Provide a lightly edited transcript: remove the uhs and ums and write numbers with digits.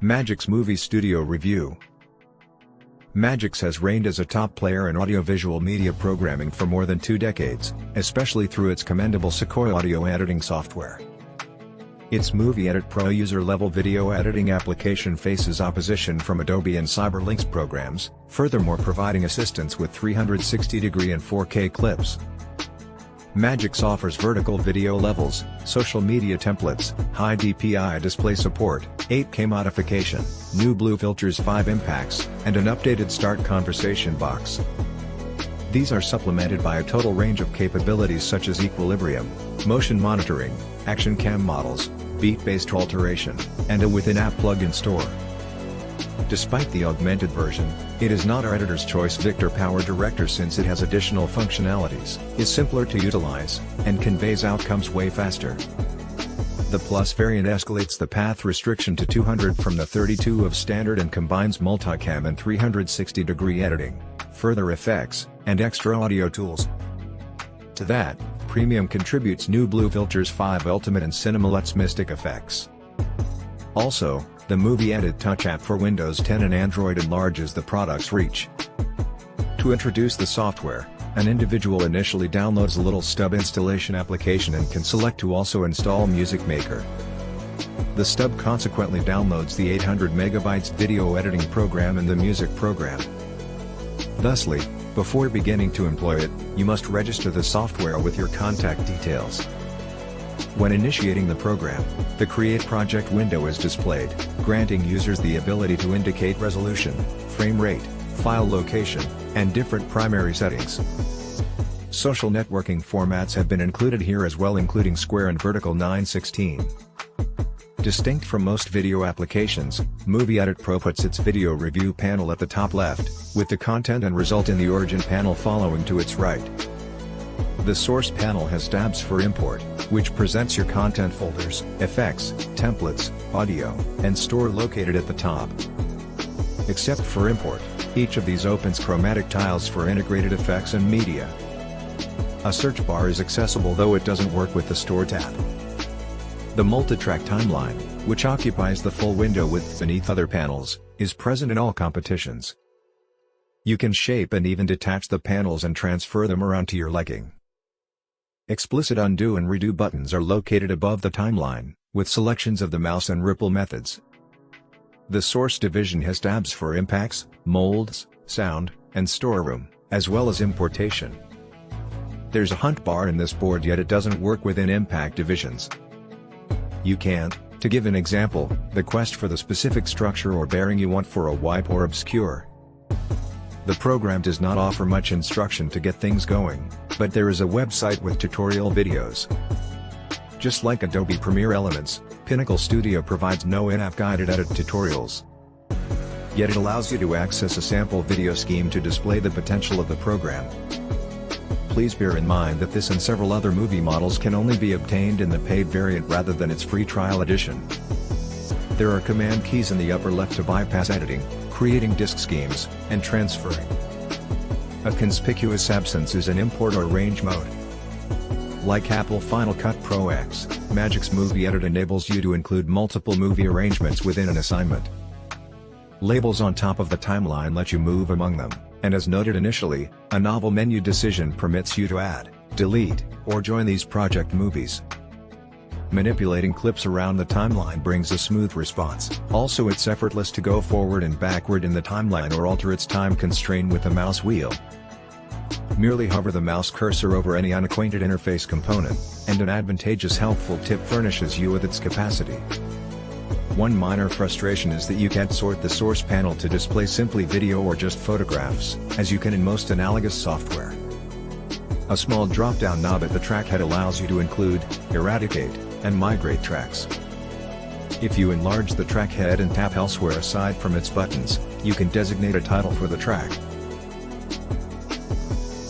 Magix Movie Studio Review. Magix has reigned as a top player in audiovisual media programming for more than 2 decades, especially through its commendable Sequoia audio editing software. Its Movie Edit Pro user-level video editing application faces opposition from Adobe and Cyberlink's programs, furthermore providing assistance with 360-degree and 4K clips. Magix offers vertical video levels, social media templates, high DPI display support, 8K modification, new blue filters, 5 impacts, and an updated start conversation box. These are supplemented by a total range of capabilities such as equilibrium, motion monitoring, action cam models, beat-based alteration, and a within-app plug-in store. Despite the augmented version, it is not our editor's choice Victor Power Director since it has additional functionalities, is simpler to utilize, and conveys outcomes way faster. The Plus variant escalates the path restriction to 200 from the 32 of standard and combines multicam and 360-degree editing, further effects, and extra audio tools. To that, Premium contributes new blue filters, 5 Ultimate and CinemaLuts Mystic effects. Also, the Movie Edit Touch app for Windows 10 and Android enlarges the product's reach. To introduce the software, an individual initially downloads a little stub installation application and can select to also install Music Maker. The stub consequently downloads the 800 MB video editing program and the music program. Thusly, before beginning to employ it, you must register the software with your contact details. When initiating the program, the Create Project window is displayed, granting users the ability to indicate resolution, frame rate, file location, and different primary settings. Social networking formats have been included here as well, including Square and Vertical 916. Distinct from most video applications, Movie Edit Pro puts its video review panel at the top left, with the content and result in the origin panel following to its right. The source panel has tabs for import, which presents your content folders, effects, templates, audio, and store located at the top. Except for import, each of these opens chromatic tiles for integrated effects and media. A search bar is accessible, though it doesn't work with the Store tab. The multitrack timeline, which occupies the full window width beneath other panels, is present in all competitions. You can shape and even detach the panels and transfer them around to your liking. Explicit undo and redo buttons are located above the timeline, with selections of the mouse and ripple methods. The source division has tabs for impacts, molds, sound, and storeroom, as well as importation. There's a hunt bar in this board, yet it doesn't work within impact divisions. You can't, to give an example, the quest for the specific structure or bearing you want for a wipe or obscure. The program does not offer much instruction to get things going, but there is a website with tutorial videos. Just like Adobe Premiere Elements, Pinnacle Studio provides no in-app guided edit tutorials. Yet it allows you to access a sample video scheme to display the potential of the program. Please bear in mind that this and several other movie models can only be obtained in the paid variant rather than its free trial edition. There are command keys in the upper left to bypass editing, creating disk schemes, and transferring. A conspicuous absence is an import or range mode. Like Apple Final Cut Pro X, Magix Movie Edit enables you to include multiple movie arrangements within an assignment. Labels on top of the timeline let you move among them, and as noted initially, a novel menu decision permits you to add, delete, or join these project movies. Manipulating clips around the timeline brings a smooth response. Also, it's effortless to go forward and backward in the timeline or alter its time constraint with the mouse wheel. Merely hover the mouse cursor over any unacquainted interface component, and an advantageous helpful tip furnishes you with its capacity. One minor frustration is that you can't sort the source panel to display simply video or just photographs, as you can in most analogous software. A small drop-down knob at the track head allows you to include, eradicate, and migrate tracks. If you enlarge the track head and tap elsewhere aside from its buttons, you can designate a title for the track.